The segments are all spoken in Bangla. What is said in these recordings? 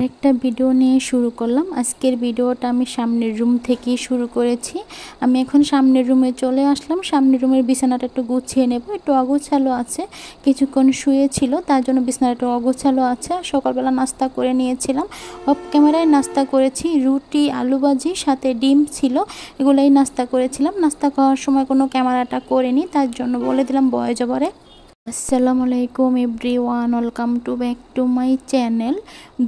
একটা ভিডিও নিয়ে শুরু করলাম। আজকের ভিডিওটা আমি সামনের রুম থেকেই শুরু করেছি। আমি এখন সামনের রুমে চলে আসলাম। সামনের রুমের বিছানাটা একটু গুছিয়ে নেব, একটু অগোছালো আছে, কিছুক্ষণ শুয়েছিল তার জন্য বিছানাটা একটু অগোছালো আছে। সকালবেলা নাস্তা করে নিয়েছিলাম, অফ ক্যামেরায় নাস্তা করেছি, রুটি আলু ভাজি সাথে ডিম ছিল, এগুলোই নাস্তা করেছিলাম। নাস্তা খাওয়ার সময় কোনো ক্যামেরাটা করিনি, তার জন্য বলে দিলাম ভয়েস ওভারে। আসসালামু আলাইকুম everyone, welcome to back to my channel.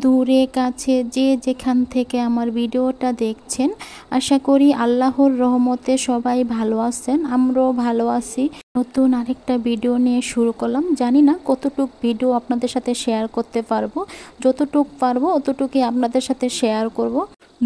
দূরে কাছে যে যেখান থেকে আমার ভিডিওটা দেখছেন, আশা করি আল্লাহর রহমতে সবাই ভালো আছেন, আমরাও ভালো আছি। নতুন আরেকটা ভিডিও নিয়ে শুরু করলাম। জানি না কতটুক ভিডিও আপনাদের সাথে শেয়ার করতে পারবো, যতটুক পারবো অতটুকুই আপনাদের সাথে শেয়ার করব।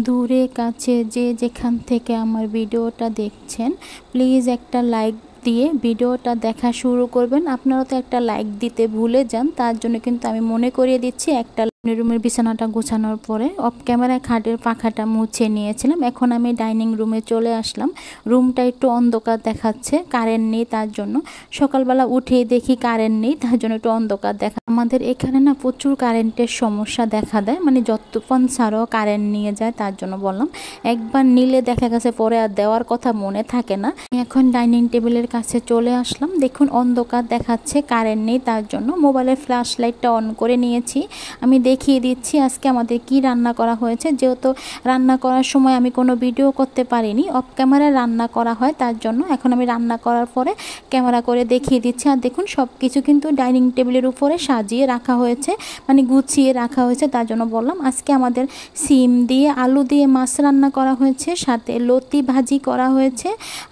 দূরে কাছে যে যেখান থেকে আমার ভিডিওটা দেখছেন, প্লিজ একটা লাইক দিয়ে ভিডিওটা দেখা শুরু করবেন। আপনারা তো একটা লাইক দিতে ভুলে যান, তার জন্য কিন্তু আমি মনে করিয়ে দিচ্ছি। একটা রুমের বিছানাটা গোছানোর পরে অফ ক্যামেরায় খাটের পাখাটা মুছে নিয়েছিলাম। এখন আমি ডাইনিং রুমে চলে আসলাম। রুমটা একটু অন্ধকার দেখাচ্ছে, কারেন্ট নেই তার জন্য। সকালবেলা উঠেই দেখি কারেন্ট নেই, তার জন্য একটু অন্ধকার দেখা। আমাদের এখানে না প্রচুর কারেন্টের সমস্যা দেখা দেয়, মানে যতক্ষণ ছাড়াও কারেন্ট নিয়ে যায়, তার জন্য বললাম। একবার নিলে দেখা গেছে পরে আর দেওয়ার কথা মনে থাকে না। এখন ডাইনিং টেবিলের কাছে চলে আসলাম। দেখুন অন্ধকার দেখাচ্ছে, কারেন্ট নেই, তার জন্য মোবাইলের ফ্ল্যাশ লাইটটা অন করে নিয়েছি। আমি দেখিয়ে দিচ্ছি আজকে আমাদের কি রান্না করা হয়েছে। যেহেতু রান্না করার সময় আমি কোনো ভিডিও করতে পারিনি, অফ ক্যামেরায় রান্না করা হয়, তার জন্য এখন আমি রান্না করার পরে ক্যামেরা করে দেখিয়ে দিচ্ছি। আর দেখুন সব কিছু কিন্তু ডাইনিং টেবিলের উপরে সাজিয়ে রাখা হয়েছে, মানে গুছিয়ে রাখা হয়েছে, তার জন্য বললাম। আজকে আমাদের সিম দিয়ে আলু দিয়ে মাছ রান্না করা হয়েছে, সাথে লতি ভাজি করা হয়েছে,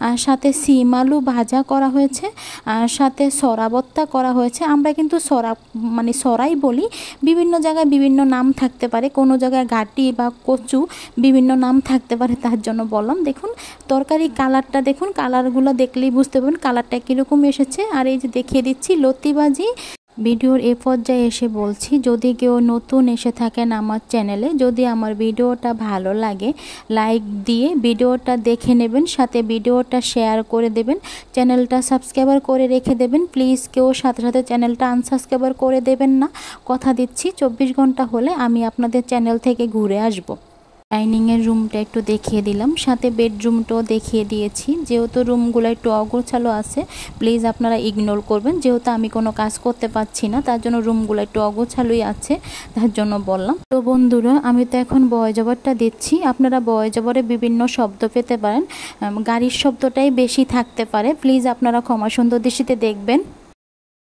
আর সাথে সিম আলু ভাজা করা হয়েছে, আর সাথে সরা ভর্তা করা হয়েছে। আমরা কিন্তু সরা মানে সরাই বলি, বিভিন্ন জায়গায় বিভিন্ন নাম থাকতে পারে, কোনো জায়গায় ঘাটি বা কচু বিভিন্ন নাম থাকতে পারে, তার জন্য বললাম। দেখুন তরকারি কালারটা দেখুন, কালারগুলো দেখলেই বুঝতে পারবেন কালারটা কীরকম এসেছে। আর এই যে দেখিয়ে দিচ্ছি লতি ভাজি। ভিডিওর এ পর্যায়ে এসে বলছি, যদি কেউ নতুন এসে থাকেন আমার চ্যানেলে, যদি আমার ভিডিওটা ভালো লাগে লাইক দিয়ে ভিডিওটা দেখে নেবেন, সাথে ভিডিওটা শেয়ার করে দেবেন, চ্যানেলটা সাবস্ক্রাইবার করে রেখে দেবেন। প্লিজ কেউ সাথে সাথে চ্যানেলটা আনসাবস্ক্রাইবার করে দেবেন না। কথা দিচ্ছি 24 ঘন্টা হলে আমি আপনাদের চ্যানেল থেকে ঘুরে আসব। ডাইনিংয়ের রুমটা একটু দেখিয়ে দিলাম, সাথে বেডরুমটাও দেখিয়ে দিয়েছি। যেহেতু রুমগুলো একটু অগোছালো আছে, প্লিজ আপনারা ইগনোর করবেন। যেহেতু আমি কোনো কাজ করতে পারছি না, তার জন্য রুমগুলো একটু অগোছালোই আছে, তার জন্য বললাম। তো বন্ধুরা, আমি তো এখন ভয়েস ওভারটা দিচ্ছি। আপনারা ভয়েস ওভারে বিভিন্ন শব্দ পেতে পারেন, গাড়ির শব্দটাই বেশি থাকতে পারে, প্লিজ আপনারা ক্ষমা সুন্দর দৃষ্টিতে দেখবেন।